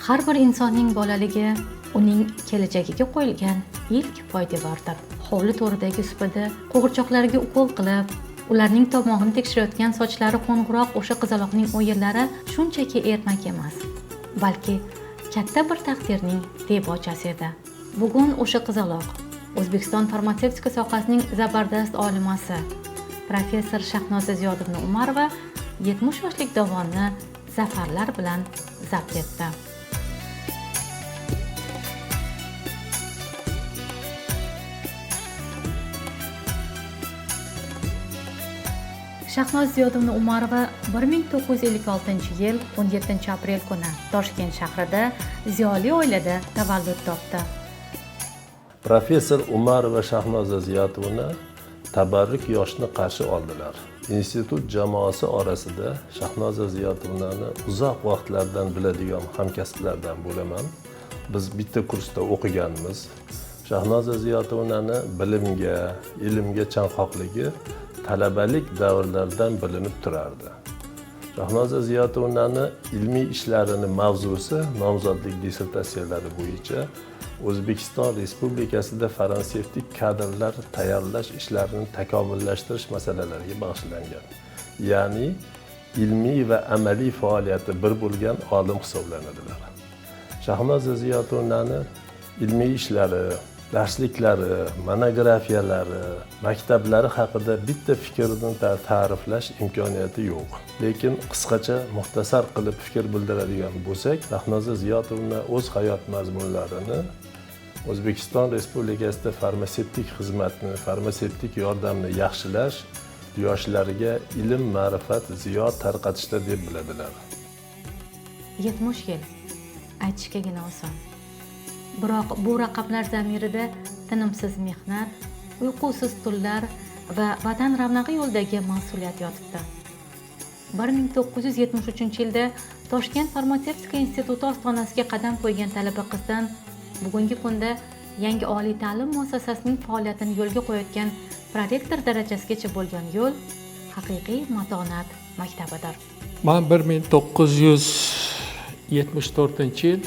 Har bir insonning bolaligi uning kelajagiga qo'yilgan ilk poydevordir. Hovli to'ridagi supida qo'g'irchoqlarga ukol qilib, ularning tomog'ini tekshirayotgan sochlari qo'ng'iroq o'sha qizaloqning o'yinlari shunchaki ermak emas, balki katta bir taqdirning debochasi edi. Bugun o'sha qizaloq O'zbekiston farmatsevtika sohasining zabardast olimasi professor Shahnoza Ziyodovna Umarova 70 yoshlik dovonni zafarlar bilan zabt etdi. Shahnoza Ziyodovna Umarova 1956-yil 17 aprel kuni Toshkent shahrida ziyoli oilada tavallud topdi. Professor Umarova Shahnoza Ziyodovna tabarruk yoshni qarshi oldilar. Institut jamoasi orasida Shahnoza Ziyodovnani uzoq vaqtlardan biladigan hamkasblardan bo'laman. Biz bitta kursda o'qiganmiz. Shahnoza Ziyodovnani bilimga, ilmga chanqoqligi talabalik davrlaridan bilinib turardi. Shahnoza Ziyodovnani ilmiy ishlarining mavzusi nomzodlik dissertatsiyalari bo'yicha O'zbekiston Respublikasida farmatsevtik kadrlar tayyorlash ishlarini takomillashtirish masalalariga bag'ishlangan. Ya'ni ilmiy va amaliy faoliyati bir bo'lgan olim hisoblanadilar. Shahnoza Ziyodovnani ilmiy ishlari, darsliklari, monografiyalari, maktablari haqida bitta fikrni ta'riflash imkoniyati yo'q. Lekin qisqacha muxtasar qilib fikr bildiradigan bo'lsak, Shahnoza Ziyodovna o'z hayot mazmunlarini O'zbekiston Respublikasida farmatsevtik xizmatni, farmatsevtik yordamni yaxshilash, yoshlarga ilm, ma'rifat, ziyo tarqatishda deb biladilar. 70 yil aytishgagina oson. Biroq bu raqamlar zamirida tinimsiz mehnat, uyqusiz tunlar va vatan ravnaqi yo'lidagi mas'uliyat yotibdi. 1973-yilda Toshkent farmatsevtika instituti ostonasiga qadam qo'ygan talaba qizdan bugungi kunda yangi oliy ta'lim muassasasining faoliyatini yo'lga qo'yayotgan prorektor darajasigacha bo'lgan yo'l haqiqiy matonat maktabidir. Men 1974-yil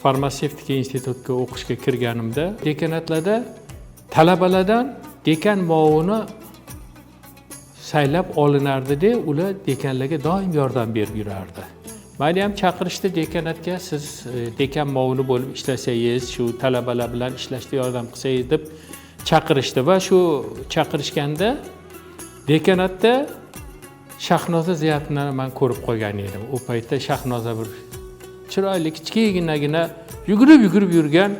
farmatsevtika institutiga o'qishga kirganimda dekanatlarda talabalardan dekan muovini saylab olinardi-da, ular dekanlarga doim yordam berib yurardi. Meni ham chaqirishdi dekanatga, siz dekan muovini bo'lib ishlasangiz, shu talabalar bilan ishlashda yordam qilsangiz deb chaqirishdi va shu chaqirishganda dekanatda Shahnoza Ziyodovnani men ko'rib qolgan edim. U paytda Shahnoza bir chiroyli kichkinagina yugurib yurgan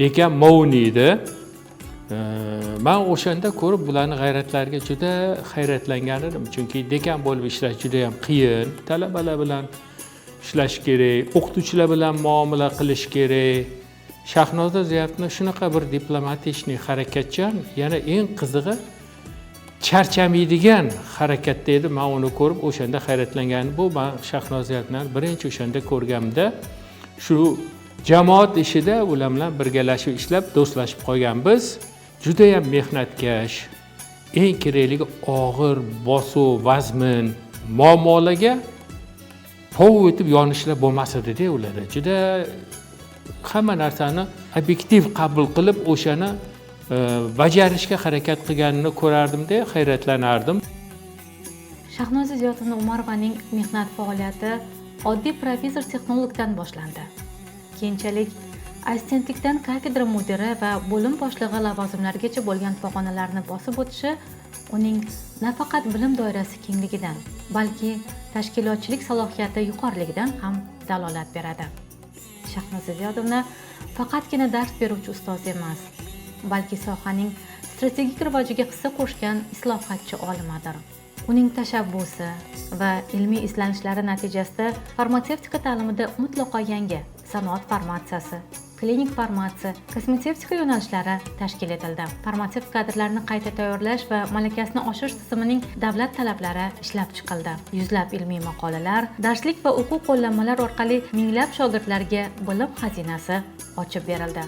dekan muovini edi. Men o'shanda ko'rib bularni g'ayratlariga juda hayratlangan edim, chunki dekan bo'lib ishlash juda ham qiyin. Talabalar bilan ishlash kerak, o'qituvchilar bilan muomala qilish kerak. Shahnoza Ziyodovna shunaqa bir diplomatичный, harakatchan, yana eng qizig'i charchamaydigan harakatda edi. Men uni ko'rib o'shanda hayratlanganim bu. Men Shahnoza Ziyodovnani birinchi o'shanda ko'rganimda shu jamoat ishida ular bilan birgalashib ishlab, do'stlashib qolganmiz. Juda ham mehnatkash, eng kerakligi og'ir, bosuv, vazmin muammolarga pov etib yonishlar bo'lmas edi-da ularda. Juda hamma narsani obyektiv qabul qilib, o'shani bajarishga harakat qilganini ko'rardim-da, hayratlanardim. Shahnoza Ziyodovna Umarovaning mehnat faoliyati oddiy professor-texnologdan boshlandi. Keyinchalik assistentlikdan kafedra mudiri va bo'lim boshlig'i lavozimlarigacha bo'lgan pog'onalarni bosib o'tishi uning nafaqat bilim doirasi kengligidan, balki tashkilotchilik salohiyati yuqoriligidan ham dalolat beradi. Shahnoza Ziyodovna faqatgina dars beruvchi ustoz emas, balki sohaning strategik rivojiga hissa qo'shgan islohotchi olimadir. Uning tashabbusi va ilmiy izlanishlari natijasida farmatsevtika ta'limida mutlaqo yangi sanoat farmatsiyasi, klinik farmatsiya, kosmetevtika yo'nalishlari tashkil etildi. Farmatsevt kadrlarini qayta tayyorlash va malakasini oshirish tizimining davlat talablari ishlab chiqildi. Yuzlab ilmiy maqolalar, darslik va o'quv qo'llanmalar orqali minglab shogirdlarga bilim xazinasi ochib berildi.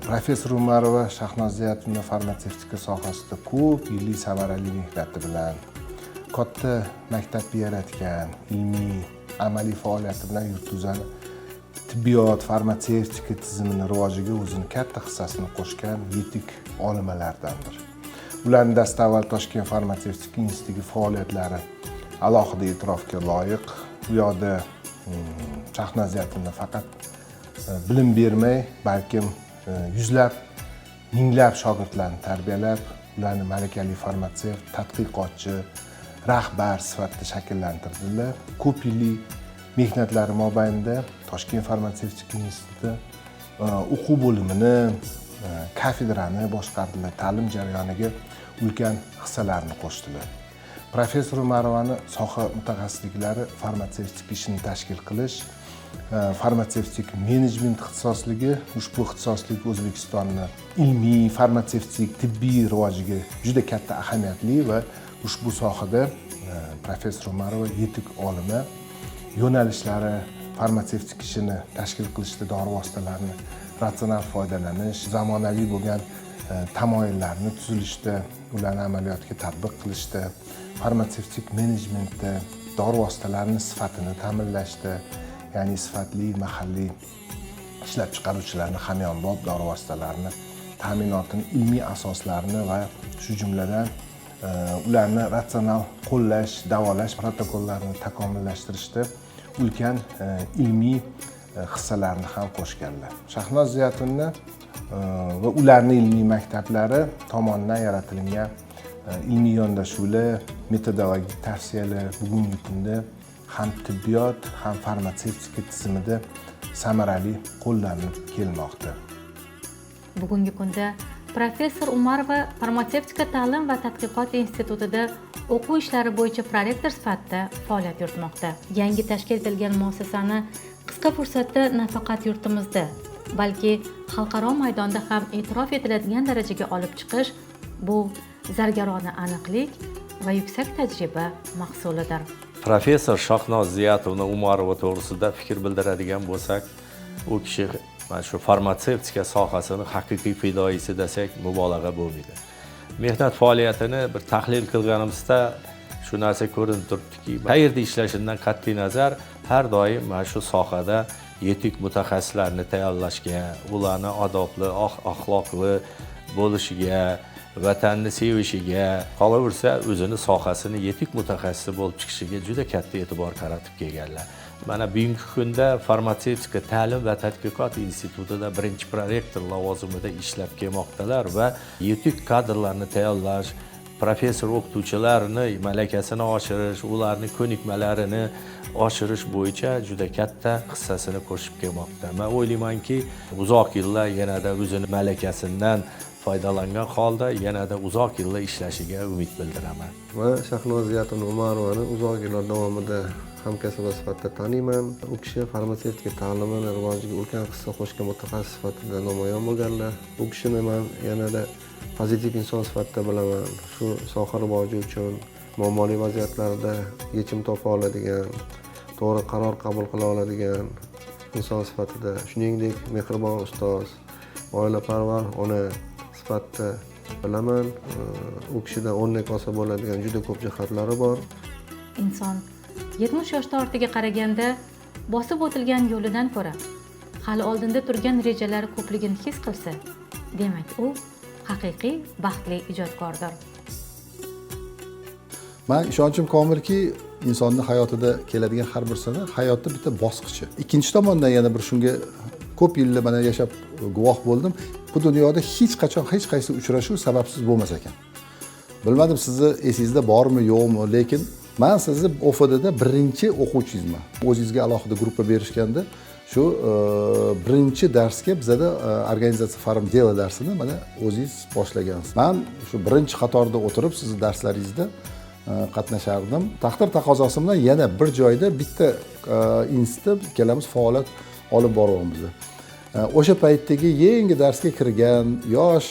Professor Umarova Shahnoza Ziyodovna farmatsevtika sohasida ko'p yillik samarali mehnati bilan katta maktab yaratgan, ilmiy, amaliy faoliyati bilan yurt uzani tibbiyot, farmatsevtika tizimini rivojiga o'zini katta hissasini qo'shgan yetuk olimlardandir. Ularning dastavval Toshkent farmatsevtika instituti faoliyatlari alohida e'tirofga loyiq. Bu yoqda Shahnoz Ziyatullo faqat bilim bermay, balkim yuzlab, minglab shogirdlarni tarbiyalab, ularni malakali farmatsevt, tadqiqotchi, rahbar sifatida shakllantirdilar. Ko'p yillik mehnatlari mobaynida Toshkent farmatsevtika instituti o'quv bo'limini, kafedrani boshqardilar, ta'lim jarayoniga ulkan hissalarini qo'shdilar. Professor Umarovani soha mutaxassisliklari farmatsevtik ishini tashkil qilish, farmatsevtik menejment ixtisosligi, ushbu ixtisoslik O'zbekistonni ilmiy, farmatsevtik, tibbiy rivojiga juda katta ahamiyatli va ushbu sohada professor Umarova yetuk olima. Yo'nalishlari farmatsevtik ishini tashkil qilishda dori vositalarini ratsional foydalanish, zamonaviy bo'lgan tamoyillarni tuzilishda, ularni amaliyotga tatbiq qilishda, farmatsevtik menejmentda, dori vositalarining sifatini ta'minlashda, ya'ni sifatli mahalliy ishlab chiqaruvchilarning hamyonbop dori vositalarini ta'minotini ilmiy asoslarini va shu jumladan ularni ratsional qo'llash, davolash protokollarini takomillashtirishda ulkan ilmiy hissalarni ham qo'shganlar. Shahnoz Ziyatullo va ularning ilmiy maktablari tomonidan yaratilgan ilmiy yondashuvlar, metodologik tavsiyalar bugungi kunda ham tibbiyot, ham farmatsevtika tizimida samarali qo'llanib kelmoqda. Bugungi kunda Professor Umarova Farmatsevtika ta'lim va tadqiqot institutida o'quv ishlari bo'yicha prorektor sifatida faoliyat yuritmoqda. Yangi tashkil etilgan muassasani qisqa fursatda nafaqat yurtimizda, balki xalqaro maydonda ham e'tirof etiladigan darajaga olib chiqish bu zargarona aniqlik va yuksak tajriba mahsulidir. Professor Shahnoz Ziyatullo Umarova to'g'risida fikr bildiradigan bo'lsak, u kishi mana shu farmatsevtika sohasini haqiqiy fidoyisi desak mubolag'a bo'lmaydi. Mehnat faoliyatini bir tahlil qilganimizda shu narsa ko'rinib turibdiki, qayerda ishlashidan qat'iy nazar har doim mana shu sohada yetuk mutaxassislarni tayyorlashga, ularni odobli, axloqli bo'lishiga, vatanni sevishiga, qolaversa o'zini sohasini yetuk mutaxassisi bo'lib chiqishiga juda katta e'tibor qaratib kelganlar. Mana bugungi kunda farmatsevtika ta'lim va tadqiqot institutida birinchi prorektor lavozimida ishlab kelmoqdalar va yetuk kadrlarni tayyorlash, professor o'qituvchilarni malakasini oshirish, ularning ko'nikmalarini oshirish bo'yicha juda katta hissasini qo'shib kelmoqda. Men o'ylaymanki, uzoq yillar yanada o'zini malakasidan foydalangan holda yanada uzoq yillar ishlashiga umid bildiraman. Men Shahnoz Ziyatullo Umarovani uzoq yillar davomida hamkasb sifatida taniyman. U kishi farmatsevtika ta'limini rivojiga ulkan hissa qo'shgan mutaxassis sifatida namoyon bo'lganlar. U kishini men yanada pozitiv inson sifatida bilaman. Shu soha rivoji uchun muammoli vaziyatlarda yechim topa oladigan, to'g'ri qaror qabul qila oladigan inson sifatida, shuningdek mehribon ustoz, oilaparvar ona sifatida bilaman. U kishidan o'rnak olsa bo'ladigan juda ko'p jihatlari bor. Inson 70 yoshdan ortiga qaraganda bosib o'tilgan yo'lidan ko'ra hali oldinda turgan rejalari ko'pligini his qilsa, demak u haqiqiy baxtli ijodkordir. Men ishonchim komilki, insonni hayotida keladigan har bir sana hayotda bitta bosqichi. Ikkinchi tomondan yana bir shunga ko'p yillar mana yashab guvoh bo'ldim. Bu dunyoda hech qachon hech qaysi uchrashuv sababsiz bo'lmas ekan. Bilmadim sizni esingizda bormi, yo'qmi, lekin men sizni OFDda birinchi o'quvchingizman. O'zingizga alohida gruppa berishganda shu birinchi darsga bizada organizatsiya Farm Dela darsini mana o'zingiz boshlagansiz. Men shu birinchi qatorda o'tirib sizni darslaringizda qatnashardim. Taqdir taqozosi bilan yana bir joyda bitta institutda ikkalamiz faoliyat olib boryapmiz. O'sha paytdagi yangi darsga kirgan yosh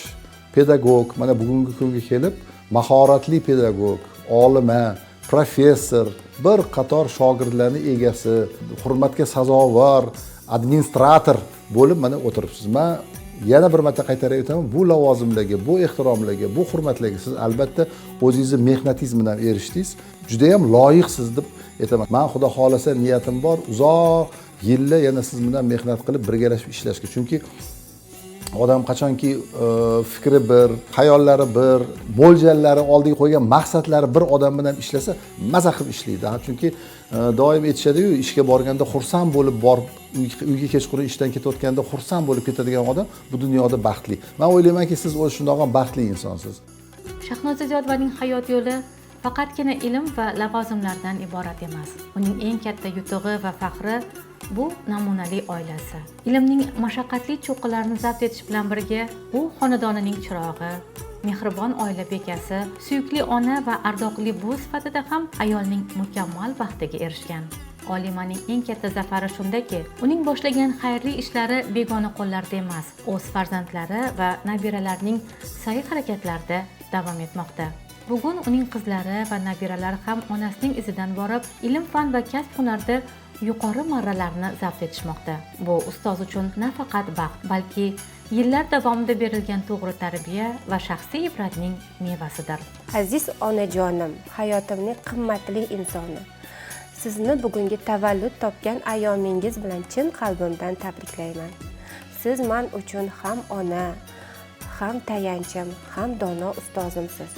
pedagog mana bugungi kunga kelib mahoratli pedagog, olima, professor, bir qator shogirdlarning egasi, hurmatga sazovor administrator bo'lib mana o'tiribsiz. Men yana bir marta qaytarib aytaman, bu lavozimlarga, bu ehtiromlarga, bu hurmatlarga siz albatta o'zingizni mehnatingiz bilan erishdingiz. Juda ham loyiqsiz deb aytaman. Men xudo xolasa niyatim bor, uzoq yillar yana siz bilan mehnat qilib birgalashib ishlashga. Chunki odam qachonki fikri bir, xayollari bir, mo'ljallari oldiga qo'ygan maqsadlari bir odam bilan ishlasa, maza qilib ishlaydi. Chunki doim aytishadi-ku, ishga borganda xursand bo'lib borib, uyga kechqurun ishdan ketayotganda xursand bo'lib ketadigan odam bu dunyoda baxtli. Men o'ylaymanki, siz o'sha shundoq baxtli insonsiz. Shahnoza Ziyodovaning hayot yo'li faqatgina ilm va lavozimlardan iborat emas. Uning eng katta yutug'i va faxri bu namunali oilasi. Ilmning mashaqqatli cho'qqalarini zabt etish bilan birga, u xonadonining chirog'i, mehribon oila bekasi, suyukli ona va ardoqli buvi sifatida ham ayolning mukammal baxtiga erishgan. Olimaning eng katta zafari shundaki, uning boshlagan xayrli ishlari begona qo'llarda emas, o'z farzandlari va nabiralarining sa'y-harakatlarida davom etmoqda. Bugun uning qizlari va nabiralari ham onasining izidan borib, ilm-fan va kasb-hunarda yuqori marralarni zabt etishmoqda. Bu ustoz uchun nafaqat baxt, balki yillar davomida berilgan to'g'ri tarbiya va shaxsiy ibratning mevasidir. Aziz onajonim, hayotimning qimmatli insoni. Sizni bugungi tavallud topgan ayyomingiz bilan chin qalbimdan tabriklayman. Siz men uchun ham ona, ham tayanchim, ham dono ustozimsiz.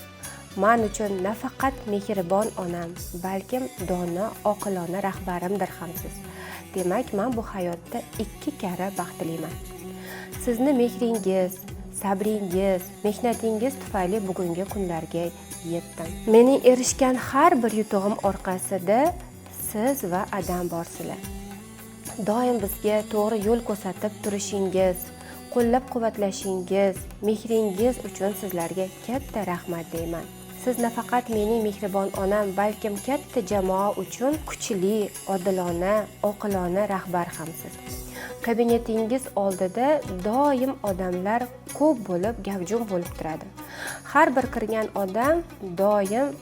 Men uchun nafaqat mehribon onam, balkim dono, oqilona rahbarimdir hamsiz. Demak, men bu hayotda 2 karra baxtliman. Sizni mehringiz, sabringiz, mehnatingiz tufayli bugungi kunlarga yetdim. Mening erishgan har bir yutug'im orqasida siz va adam borsizlar. Doim bizga to'g'ri yo'l ko'rsatib turishingiz, qo'llab-quvvatlashingiz, mehringiz uchun sizlarga katta rahmat deyman. Siz nafaqat mening mehribon onam, balkim katta jamoa uchun kuchli, odilona, oqilona rahbar hamsiz. Kabinetingiz oldida doim odamlar ko'p bo'lib, gavjum bo'lib turadi. Har bir kirgan odam doim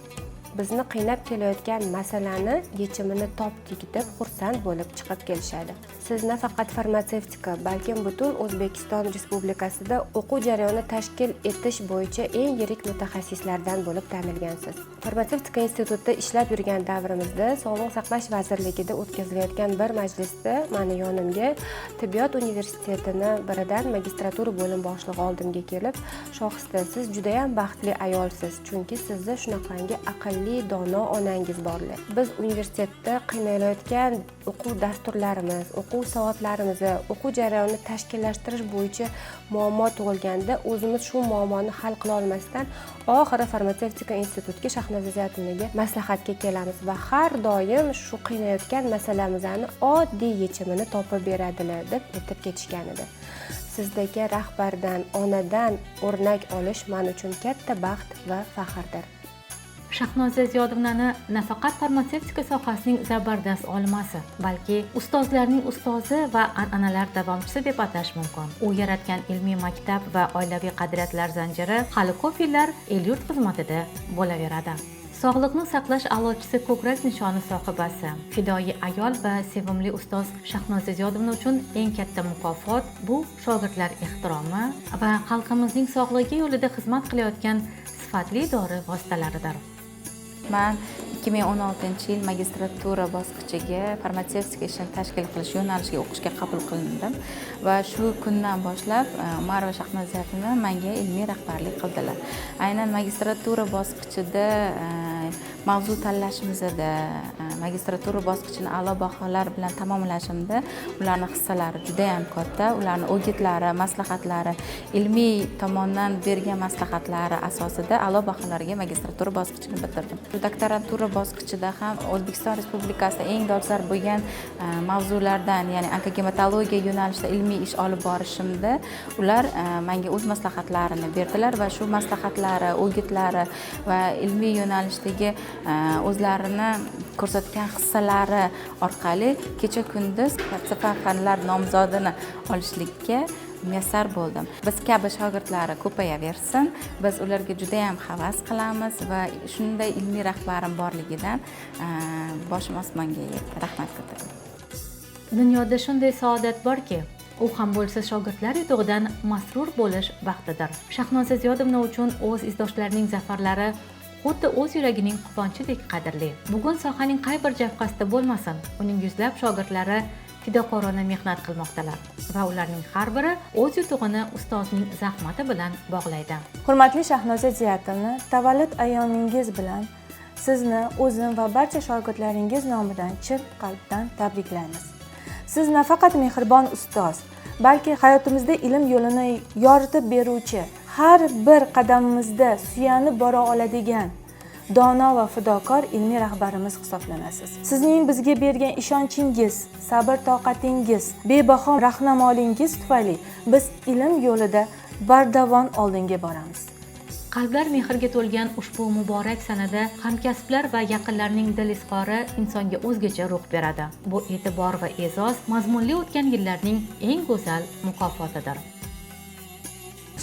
bizni qiynab kelayotgan masalani yechimini topdik deb xursand bo'lib chiqib kelishadi. Siz nafaqat farmatsevtika, balkim butun O'zbekiston Respublikasida o'quv jarayoni tashkil etish bo'yicha eng yirik mutaxassislardan bo'lib tanilgansiz. Farmatsevtika institutida ishlab yurgan davrimizda Sog'liqni saqlash vazirligida o'tkazilayotgan bir majlisda meni yonimga Tibbiyot universitetini biridan magistratura bo'lim boshlig'i oldimga kelib, "Shohista, siz juda ham baxtli ayolsiz, chunki sizda shunaqangi aqlli, dono onangiz borlar. Biz universitetda qiynalayotgan o'quv dasturlarimiz, o'quv soatlarimizni, o'quv jarayonini tashkillashtirish bo'yicha muammo tug'ilganda o'zimiz shu muammoni hal qila olmasdan oxiri farmatsevtika institutiga Shahnoza Ziyatovaga maslahatga kelamiz va har doim shu qiynayotgan masalamizni oddiy yechimini topib beradilar deb aytib ketishgan edi. Sizdagi rahbardan, onadan o'rnak olish men uchun katta baxt va faxrdir. Shahnoza Ziyodovani nafaqat farmatsevtika sohasining zabardast olimasi, balki ustozlarning ustozi va an'analar davomchisi deb atash mumkin. U yaratgan ilmiy maktab va oilaviy qadriyatlar zanjiri hali ko'p yillar el-yurt xizmatida bo'laveradi. Sog'liqni saqlash a'lochisi ko'krak nishoni sohibasi, fidoyi ayol va sevimli ustoz Shahnoza Ziyodovna uchun eng katta mukofot bu shogirdlar ehtiromi va xalqimizning sog'ligi yo'lida xizmat qilayotgan sifatli dori vositalaridir. Men 2016-yil magistratura bosqichiga farmatsevtika ishini tashkil qilish yo'nalishiga o'qishga qabul qilindim va shu kundan boshlab Umar va Shahnoza Ziyodovna menga ilmiy rahbarlik qildilar. Aynan magistratura bosqichida mavzu tanlashimizda, magistratura bosqichini a'lo baholar bilan tamomlashimda ularning hissalari juda ham katta, ularning o'gitlari, maslahatlari, ilmiy tomondan bergan maslahatlari asosida a'lo baholarga magistratura bosqichini bitirdim. Doktorantura bosqichida ham O'zbekiston Respublikasida eng dolzarb bo'lgan mavzulardan, ya'ni onkogematologiya yo'nalishida ilmiy ish olib borishimda ular menga o'z maslahatlarini berdilar va shu maslahatlari, o'gitlari va ilmiy yo'nalishdagi o'zlarini ko'rsatgan hissalari orqali kecha kunduz falsafa fanlar nomzodini olishlikka muyassar bo'ldim. Biz kabi shogirdlari ko'payaversin, biz ularga juda ham havas qilamiz va shunday ilmiy rahbarim borligidan boshim osmonga yetdi. Rahmat ko'taring. Dunyoda shunday saodat borki, u ham bo'lsa shogirdlar yutug'idan masrur bo'lish baxtidir. Shahnoza Ziyodovna uchun o'z izdoshlarining zafarlari xuddi o'z yuragining quvonchidek qadrli. Bugun sohaning qay bir jabhasida bo'lmasin, uning yuzlab shogirdlari fidokorona mehnat qilmoqdalar va ularning har biri o'z yutug'ini ustozning zahmati bilan bog'laydi. Hurmatli Shahnoza Ziyatovna, tavallud ayyomingiz bilan sizni o'zim va barcha shogirdlaringiz nomidan chin qalbdan tabriklaymiz. Siz nafaqat mehribon ustoz, balki hayotimizda ilm yo'lini yoritib beruvchi, har bir qadamimizda suyanib bora oladigan dono va fidokor ilmiy rahbarimiz hisoblanasiz. Sizning bizga bergan ishonchingiz, sabr toqatingiz, bebaho rahnamolingiz tufayli biz ilm yo'lida bardavom oldinga boramiz. Qalblar mehrga to'lgan ushbu muborak sanada hamkasblar va yaqinlarning dil izhori insonga o'zgacha ruh beradi. Bu e'tibor va e'zoz mazmunli o'tgan yillarning eng go'zal mukofotidir.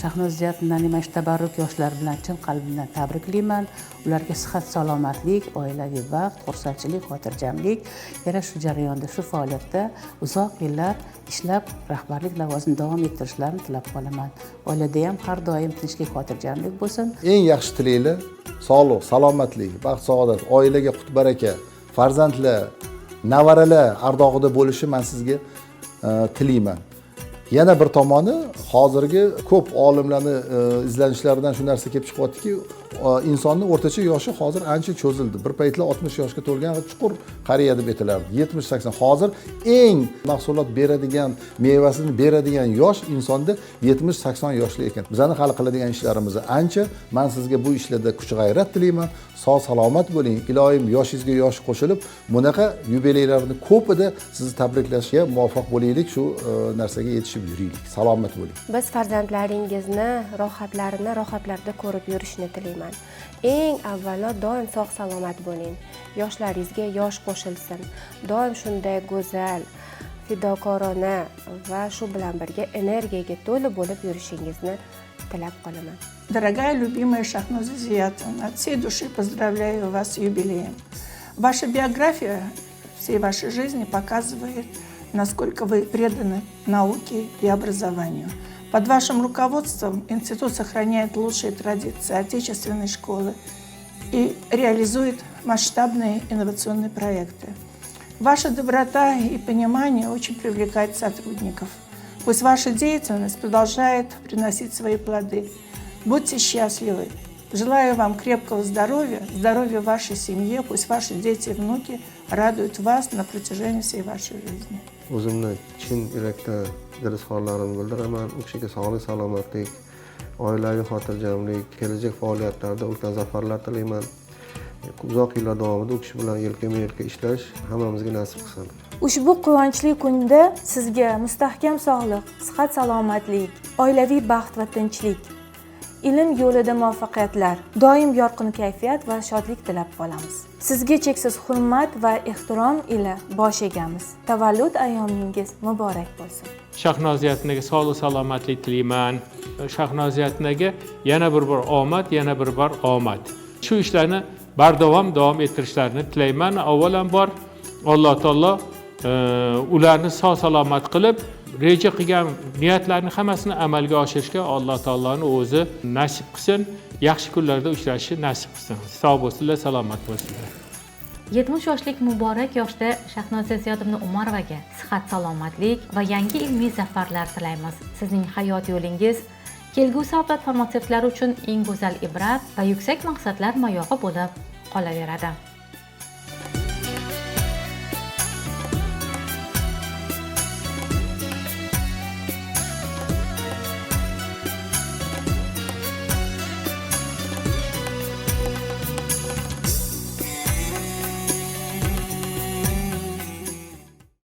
Shahnoza Ziyatovnani mana shu tabarruk yoshlar bilan chin qalbimdan tabriklayman. Ularga sihat, salomatlik, oilaviy baxt, xursandchilik, xotirjamlik, yana shu jarayonda, shu faoliyatda uzoq yillar ishlab rahbarlik lavozimini davom ettirishlarini tilab qolaman. Oilada ham har doim tinchlik, xotirjamlik bo'lsin. Eng yaxshi tilaylar sog'lik, salomatlik, baxt, saodat, oilaga qut baraka, farzandlar, nevaralar ardog'ida bo'lishi men sizga tilayman. Yana bir tomoni, hozirgi ko'p olimlarning izlanishlaridan shu narsa kelib chiqyaptiki, insonning o'rtacha yoshi hozir ancha cho'zildi. Bir paytlar 60 yoshga to'lgan chuqur qariya deb aytilardi. 70-80. Hozir eng mahsulot beradigan, mevasini beradigan yosh insonda 70-80 yoshli ekan. Bizning hali qiladigan ishlarimiz ancha. Men sizga bu ishlarda kuch-g'ayrat tilayman. Sog' salomat bo'ling. Ilohim yoshingizga yosh qo'shilib, bunaqa yubileylarni ko'pida sizni tabriklashga muvaffaq bo'laylik, shu narsaga yetishib yuraylik. Salomat bo'ling. Biz farzandlaringizni rohatlarda ko'rib yurishni tilayman. Eng avvalo doim sog' salomat bo'ling. Yoshlaringizga yosh qo'shilsin. Doim shunday go'zal, fidokorona va shu bilan birga energiyaga to'la bo'lib yurishingizni tilab qolaman. Дорогая, любимая Шахноза Зиятовна, от всей души поздравляю вас с юбилеем. Ваша биография всей вашей жизни показывает, насколько вы преданы науке и образованию. Под вашим руководством институт сохраняет лучшие традиции отечественной школы и реализует масштабные инновационные проекты. Ваша доброта и понимание очень привлекает сотрудников. Пусть ваша деятельность продолжает приносить свои плоды. Будьте счастливы. Желаю вам крепкого здоровья, здоровья вашей семье. Пусть ваши дети и внуки радуют вас на протяжении всей вашей жизни. O'zimni chin yurakdan dil izhorlarimni bildiraman. U kishiga sog'lik, salomatlik, oilaviy xotirjamlik, kelajak faoliyatlarda ulkan zafarlar tilayman. Uzoq yillar davomida u kishi bilan yelkama-yelka ishlash hammamizga nasib qilsin. Ushbu quvonchli kunda sizga mustahkam sog'lik, sihat, salomatlik, oilaviy baxt va tinchlik, ilm yo'lida muvaffaqiyatlar, doim yorqin kayfiyat va shodlik tilab qolamiz. Sizga cheksiz hurmat va ehtirom ila bosh egamiz. Tavallud ayyomingiz muborak bo'lsin. Shahnoza Ziyatovnaga sog'lik, salomatlik tilayman. Shahnoza Ziyatovnaga yana bir bor omad, yana bir bor omad. Shu ishlarni bardavom davom ettirishlarini tilayman. Avvalambor Alloh taolo ularni sog' salomat qilib, reja qilgan niyatlarni hammasini amalga oshirishga Alloh taoloning o'zi nasib qilsin. Yaxshi kunlarda uchrashishni nasib qilsin. Sog' bo'lsinlar, salomat bo'lsinlar. 70 yoshlik muborak yoshda Shahnoza Ziyatovna Umarovaga sihat, salomatlik va yangi ilmiy zafarlar tilaymiz. Sizning hayot yo'lingiz kelgusi avlod farmatsevtlari uchun eng go'zal ibrat va yuksak maqsadlar mayog'i bo'lib qolaveradi.